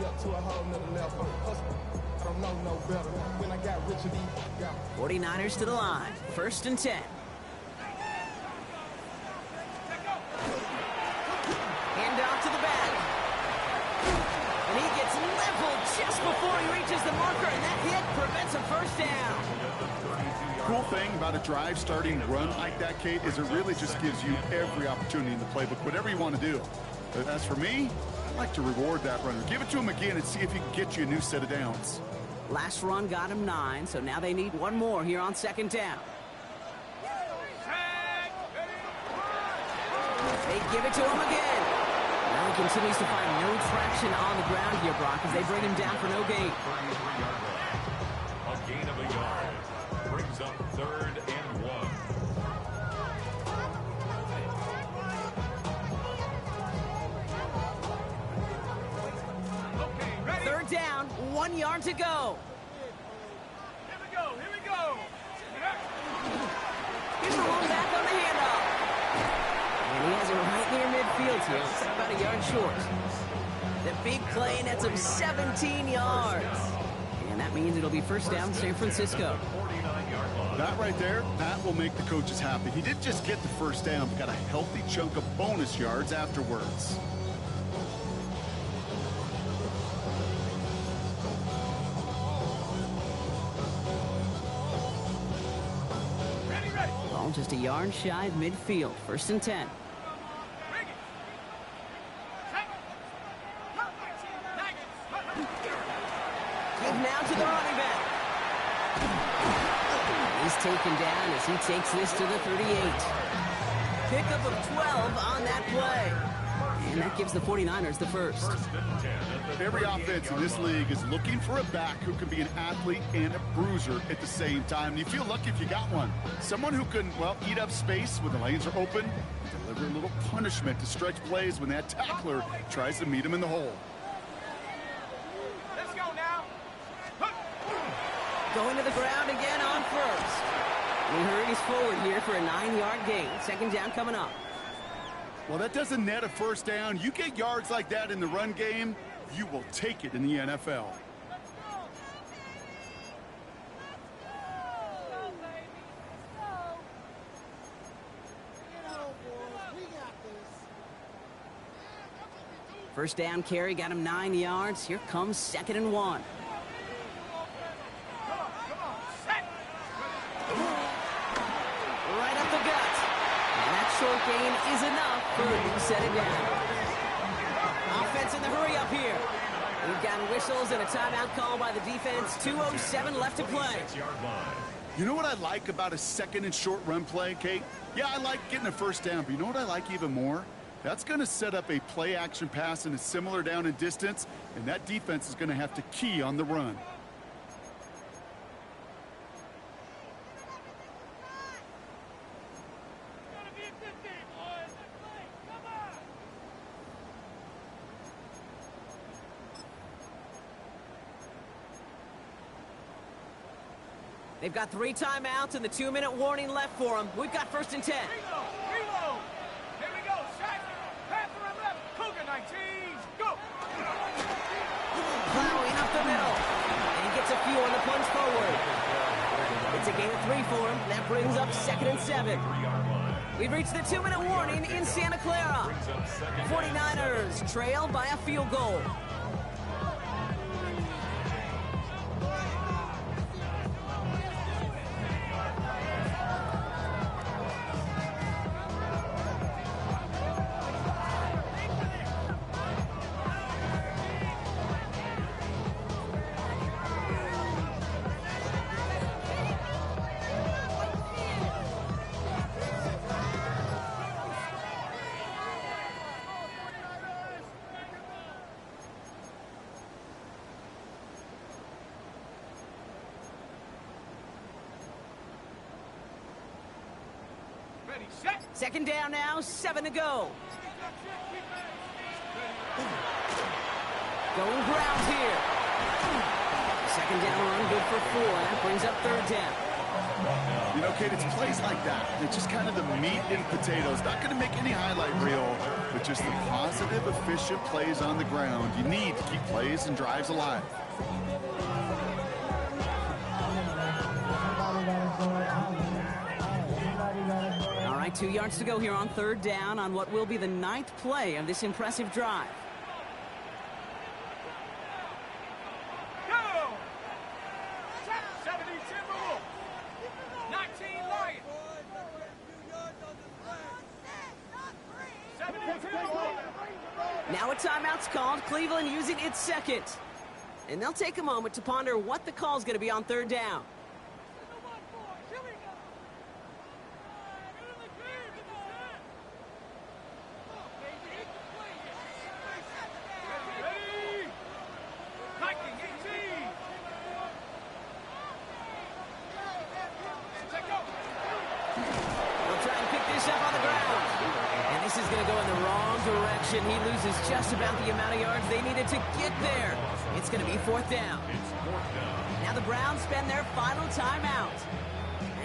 up to a whole nother level. I don't know no better. When I got rich and got 49ers to the line. 1st and 10. Hand off to the back. And he gets leveled just before he reaches the marker, and that hit prevents a first down. Cool thing about a drive starting run like that, Kate, is it really just gives you every opportunity in the playbook, whatever you want to do. But as for me, I like to reward that runner. Give it to him again and see if he can get you a new set of downs. Last run got him 9, so now they need one more here on 2nd down. They give it to him again. Now he continues to find no traction on the ground here, Brock, as they bring him down for no gain. A gain of a yard. Brings up 3rd and 1. 3rd down, 1 yard to go. Here we go. Here's the one back on the handoff. And he has it right near midfield here. It's about a yard short. The big play nets him 17 yards. And that means it'll be 1st down San Francisco. 49-yard line. That right there, that will make the coaches happy. He didn't just get the 1st down, but got a healthy chunk of bonus yards afterwards. Ball just a yard shy of midfield. 1st and 10. Give now to the running back. He's taken down as he takes this to the 38. Pickup of 12 on that play. And that gives the 49ers the first. Every offense in this league is looking for a back who can be an athlete and a bruiser at the same time. And you feel lucky if you got one. Someone who can, well, eat up space when the lanes are open, and deliver a little punishment to stretch plays when that tackler tries to meet him in the hole. Let's go now. Going to the ground again on 1st. He hurries forward here for a 9-yard gain. 2nd down coming up. Well, that doesn't net a 1st down. You get yards like that in the run game, you will take it in the NFL. First down carry got him 9 yards. Here comes 2nd and 1. Right up the gut. And that short gain is enough for him to set it down. Offense in the hurry up here. We've got whistles and a timeout call by the defense. 2:07 left to play. You know what I like about a 2nd and short run play, Kate? Yeah, I like getting a 1st down, but you know what I like even more? That's going to set up a play action pass in a similar down and distance, and that defense is going to have to key on the run. They've got 3 timeouts and the 2-minute warning left for them. We've got 1st and 10. Reload. Here we go. Shot. Panther and left. Cougar 19. Go. Plowing up the middle. And he gets a few on the punch forward. It's a gain of 3 for him. That brings up 2nd and 7. We've reached the 2-minute warning in Santa Clara. 49ers trail by a field goal. Ready, set. 2nd down now, 7 to go. Going ground here. 2nd down run, good for 4. That brings up 3rd down. You know, Kate, it's plays like that. It's just kind of the meat and potatoes. Not going to make any highlight reel, but just the positive, efficient plays on the ground. You need to keep plays and drives alive. All right, 2 yards to go here on third down on what will be the 9th play of this impressive drive. Now a timeout's called. Cleveland using its second. And they'll take a moment to ponder what the call's going to be on third down. He loses just about the amount of yards they needed to get there. It's going to be fourth down. Now the Browns spend their final timeout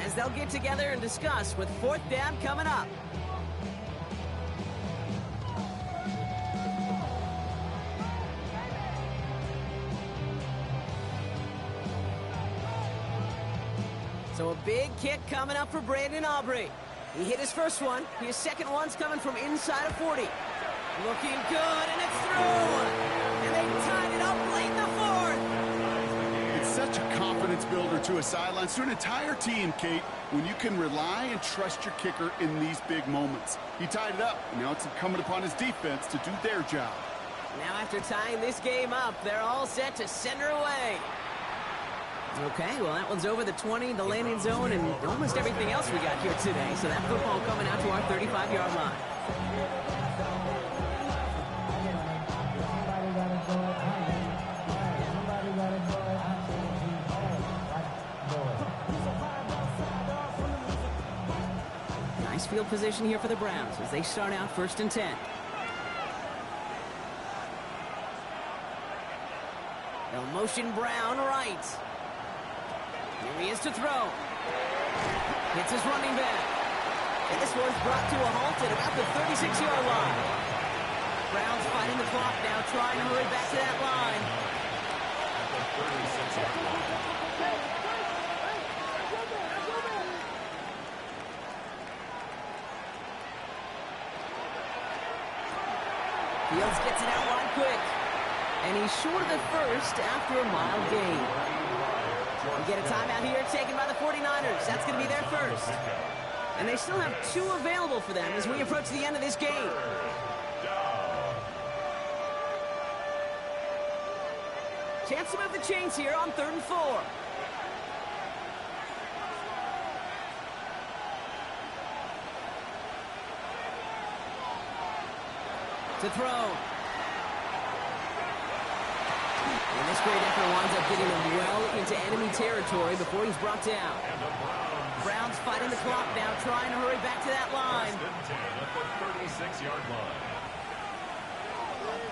as they'll get together and discuss with fourth down coming up. So a big kick coming up for Brandon Aubrey. He hit his first one. His second one's coming from inside of 40. Looking good, and it's through! And they tied it up late in the fourth! It's such a confidence builder to a sideline, to an entire team, Kate, when you can rely and trust your kicker in these big moments. He tied it up, and now it's incumbent upon his defense to do their job. Now after tying this game up, they're all set to send her away. Okay, well that one's over the 20, the landing zone, and almost everything else we got here today. So that football coming out to our 35-yard line. Nice field position here for the Browns as they start out 1st and 10. They'll motion Brown right. Here he is to throw. Hits his running back. And this one's brought to a halt at about the 36-yard line. Browns fighting the clock now, trying to hurry back to that line. Fields gets it out wide quick. And he's short of the first after a mild gain. We get a timeout here taken by the 49ers. That's going to be their first. And they still have 2 available for them as we approach the end of this game. Chance to move the chains here on 3rd and 4. To throw. And this great effort winds up getting him well into enemy territory before he's brought down. Browns fighting the clock now, trying to hurry back to that line.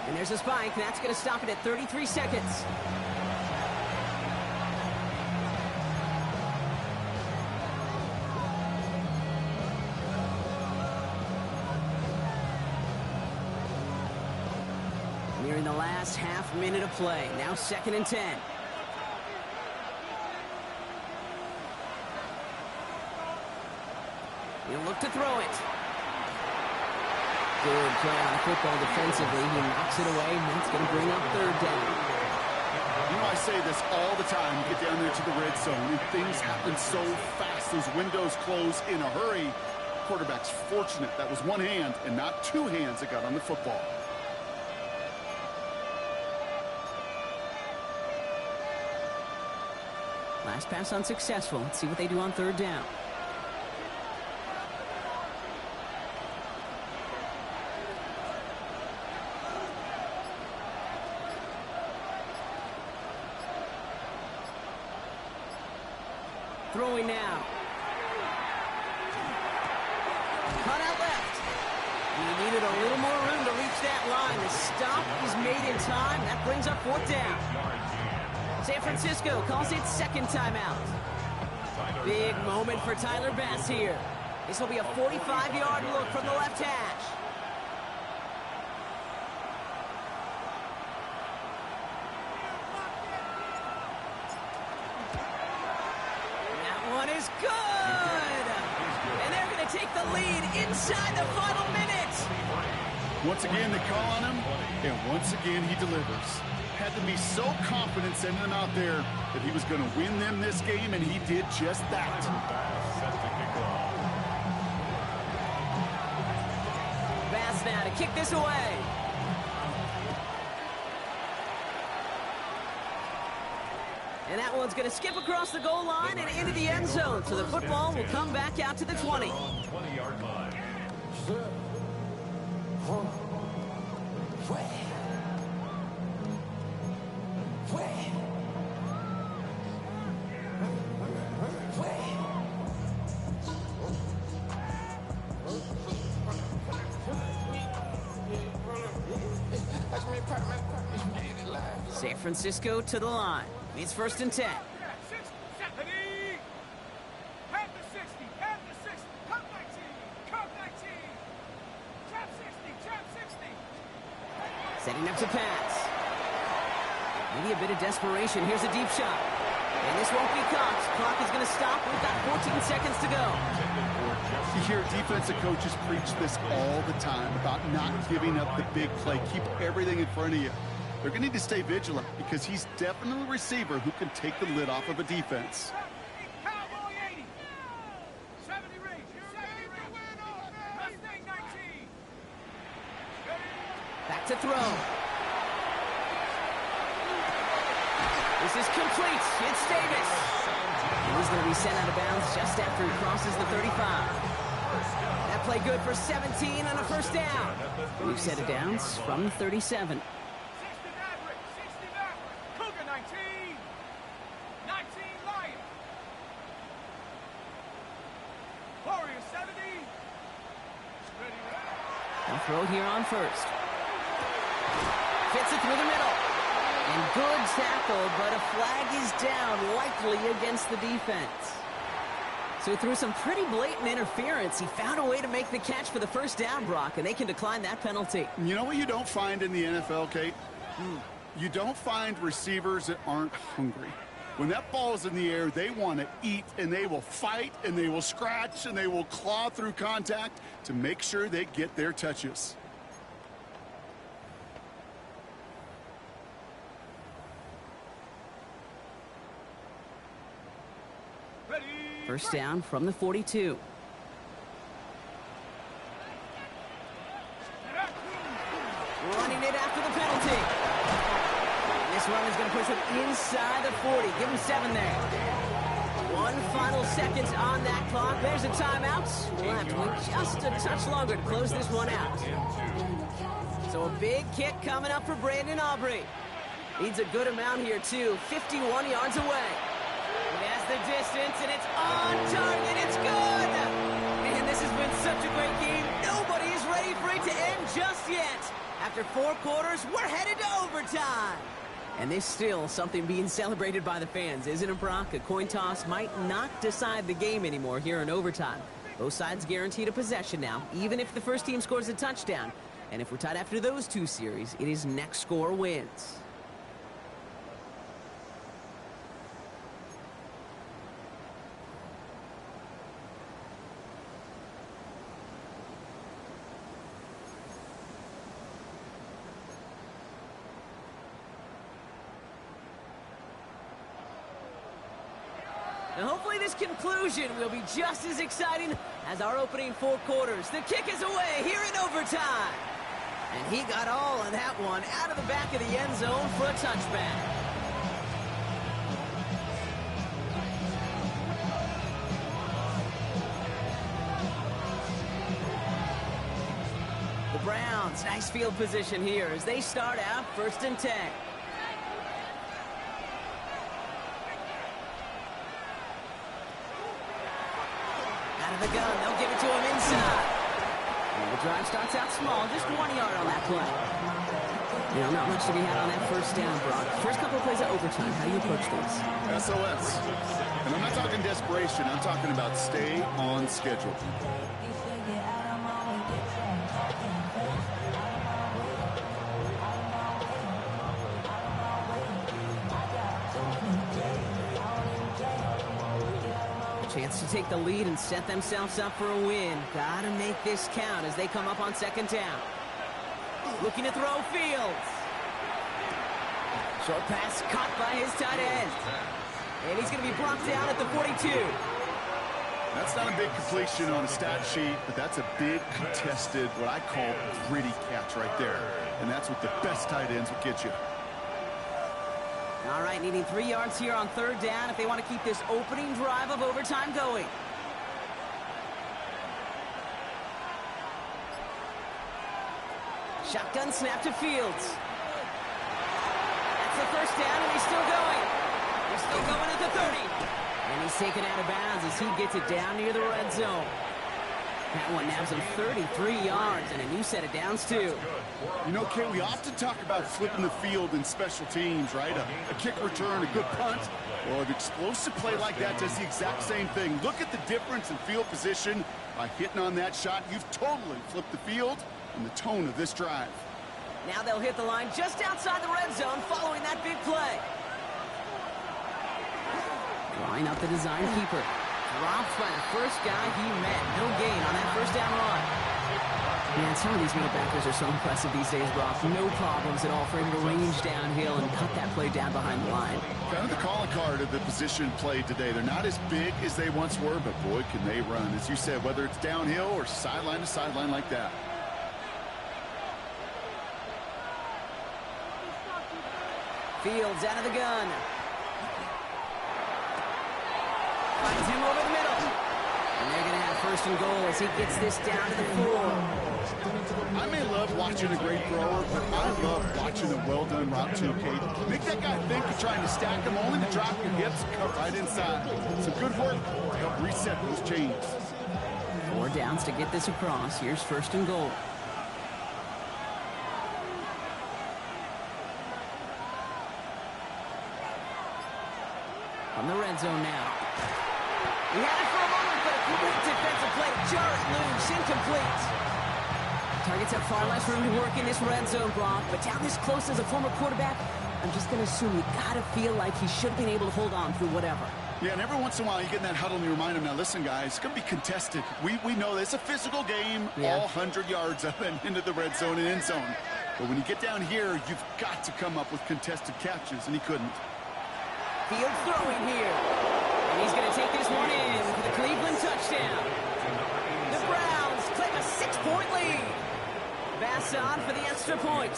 And there's a spike. That's going to stop it at 33 seconds. Nearing the last half minute of play. Now 2nd and 10. He'll look to throw it. Good play on the football defensively. He knocks it away, and that's going to bring up 3rd down. You know, I say this all the time. You get down there to the red zone, and things happen so fast. Those windows close in a hurry. Quarterback's fortunate that was one hand and not 2 hands that got on the football. Last pass unsuccessful. Let's see what they do on 3rd down. Throwing now. Cut out left. He needed a little more room to reach that line. The stop is made in time. That brings up 4th down. San Francisco calls it 2nd timeout. Big moment for Tyler Bass here. This will be a 45-yard look from the left hash. That one is good! And they're going to take the lead inside the final minute. Once again, they call on him, and once again, he delivers. Had to be so confident sending him out there that he was going to win them this game, and he did just that. Bass now to kick this away. And that one's going to skip across the goal line and into the end zone, so the football will come back out to the 20. 20-yard line. San Francisco to the line. It's 1st and 10. Half the 60, half the 60, cut 19, cut 19, trap 60, trap 60. Setting up to pass. Maybe a bit of desperation. Here's a deep shot. And this won't be caught. Clock is going to stop. We've got 14 seconds to go. You hear defensive coaches preach this all the time about not giving up the big play. Keep everything in front of you. They're going to need to stay vigilant because he's definitely a receiver who can take the lid off of a defense. Cowboy 80. 70 range, 70 range. Mustang 19. Back to throw. This is complete. It's Davis. He's going to be sent out of bounds just after he crosses the 35. That play good for 17 on a first down. We've set it downs from the 37. 60 Maverick, 60 Maverick. Cougar 19. 19 Lion. Warrior 70. Ready, They'll throw here on first. Fits it through the middle. And good tackle, but a flag is down, likely against the defense. So through some pretty blatant interference, he found a way to make the catch for the first down, Brock, and they can decline that penalty. You know what you don't find in the NFL, Kate? You don't find receivers that aren't hungry. When that ball's in the air, they want to eat, and they will fight, and they will scratch, and they will claw through contact to make sure they get their touches. ready. First down from the 42. Running it after the penalty. And this run is going to push him inside the 40. Give him 7 there. 1 final second on that clock. There's a timeout. Left with just a touch longer to close this one out. So a big kick coming up for Brandon Aubrey. Needs a good amount here, too. 51 yards away. He has the distance, and it's on target. It's good. Man, this has been such a great game. Nobody is ready for it to end just yet. After 4 quarters, we're headed to overtime. And there's still something being celebrated by the fans, isn't it, Brock? A coin toss might not decide the game anymore here in overtime. Both sides guaranteed a possession now, even if the first team scores a touchdown. And if we're tied after those 2 series, it is next score wins. And hopefully this conclusion will be just as exciting as our opening 4 quarters. The kick is away here in overtime. And he got all of that one out of the back of the end zone for a touchback. The Browns, nice field position here as they start out 1st and 10. The gun, they'll give it to him inside. And the drive starts out small, just 1 yard on that play. You know, not much to be had on that first down, Brock. First couple of plays of overtime, how do you approach things? SOS. And I'm not talking desperation. I'm talking about stay on schedule. Chance to take the lead and set themselves up for a win. Gotta make this count as they come up on second down. Looking to throw Fields. Short pass caught by his tight end. And he's going to be brought down at the 42. That's not a big completion on a stat sheet, but that's a big contested, what I call gritty catch right there. And that's what the best tight ends will get you. All right, needing 3 yards here on third down if they want to keep this opening drive of overtime going. Shotgun snap to Fields. That's the first down, and he's still going. He's still going at the 30. And he's taken out of bounds as he gets it down near the red zone. That one nabs him 33 yards and a new set of downs, too. You know, Kay, we often talk about flipping the field in special teams, right? A kick return, a good punt. Well, an explosive play like that does the exact same thing. Look at the difference in field position. By hitting on that shot, you've totally flipped the field and the tone of this drive. Now they'll hit the line just outside the red zone following that big play. Drawing up the design keeper. Dropped by the first guy he met. No gain on that first down run. Man, some of these middle backers are so impressive these days, Brock. No problems at all for him to range downhill and cut that play down behind the line. Kind of the calling card of the position played today. They're not as big as they once were, but boy, can they run. As you said, whether it's downhill or sideline to sideline like that. Fields out of the gun. Finds him over the middle. And they're going to have first and goal as he gets this down to the 4. I may love watching a great thrower, but I love watching a well-done route too, Kate. Make that guy think you're trying to stack him, only to drop your hips and cut right inside. Some good work to help reset those chains. 4 downs to get this across. Here's first and goal. From the red zone now. He had it for a moment, but a quick defensive play to jar it loose, incomplete. Targets have far less room to work in this red zone, Brock, but down this close as a former quarterback, I'm just going to assume you got to feel like he should have been able to hold on through whatever. Yeah, and every once in a while you get in that huddle and you remind him, now listen, guys, it's going to be contested. We know that it's a physical game, all 100 yards up and into the red zone and end zone. But when you get down here, you've got to come up with contested catches, and he couldn't. Fields throwing here. And he's going to take this one in for the Cleveland touchdown. The Browns claim a 6-point lead. Bass on for the extra point.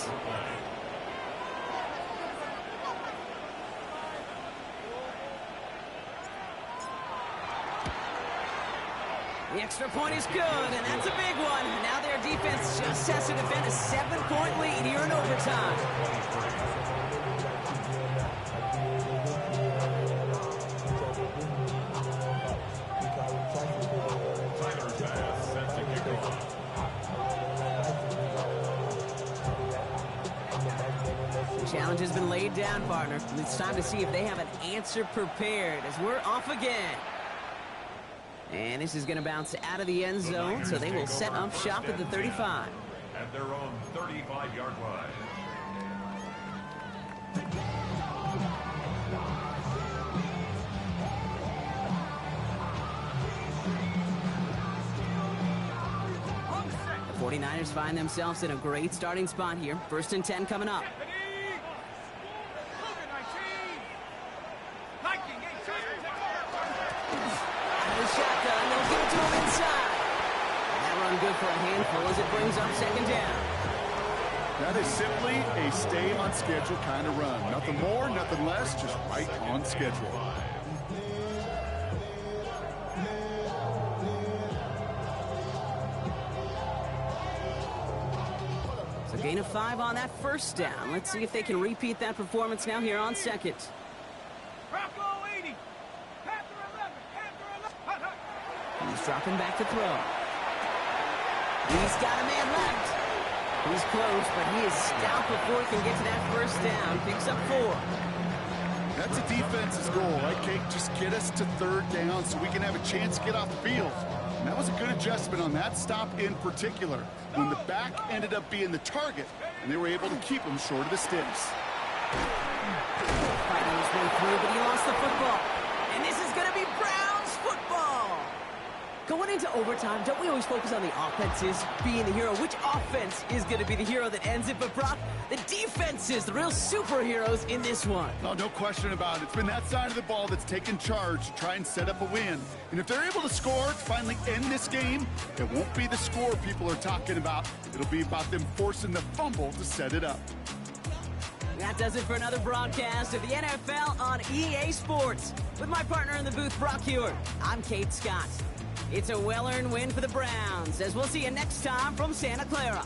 The extra point is good, and that's a big one. Now their defense just has to defend a 7-point lead here in overtime. Challenge has been laid down, partner. It's time to see if they have an answer prepared as we're off again. And this is going to bounce out of the end zone, so they will set up shop at the 35. At their own 35-yard line. The 49ers find themselves in a great starting spot here. First and 10 coming up. Good for a handful as it brings up second down. That is simply a stay on schedule kind of run. Nothing more, nothing less, just right on schedule. So gain of 5 on that first down. Let's see if they can repeat that performance now here on second. Bronco 80. Panther 11. He's dropping back to throw. He's got a man left. He's close, but he is stout before he can get to that first down. Picks up 4. That's a defense's goal, right, Kate? Just get us to third down so we can have a chance to get off the field. And that was a good adjustment on that stop in particular, when the back ended up being the target, and they were able to keep him short of the sticks. Fighting his way through, but he lost the football. And this is going to be Browns football. Going into overtime, don't we always focus on the offenses being the hero? Which offense is going to be the hero that ends it? But Brock, the defenses, the real superheroes in this one. No question about it. It's been that side of the ball that's taken charge to try and set up a win. And if they're able to score to finally end this game, it won't be the score people are talking about. It'll be about them forcing the fumble to set it up. That does it for another broadcast of the NFL on EA Sports. With my partner in the booth, Brock Huard, I'm Kate Scott. It's a well-earned win for the Browns, as we'll see you next time from Santa Clara.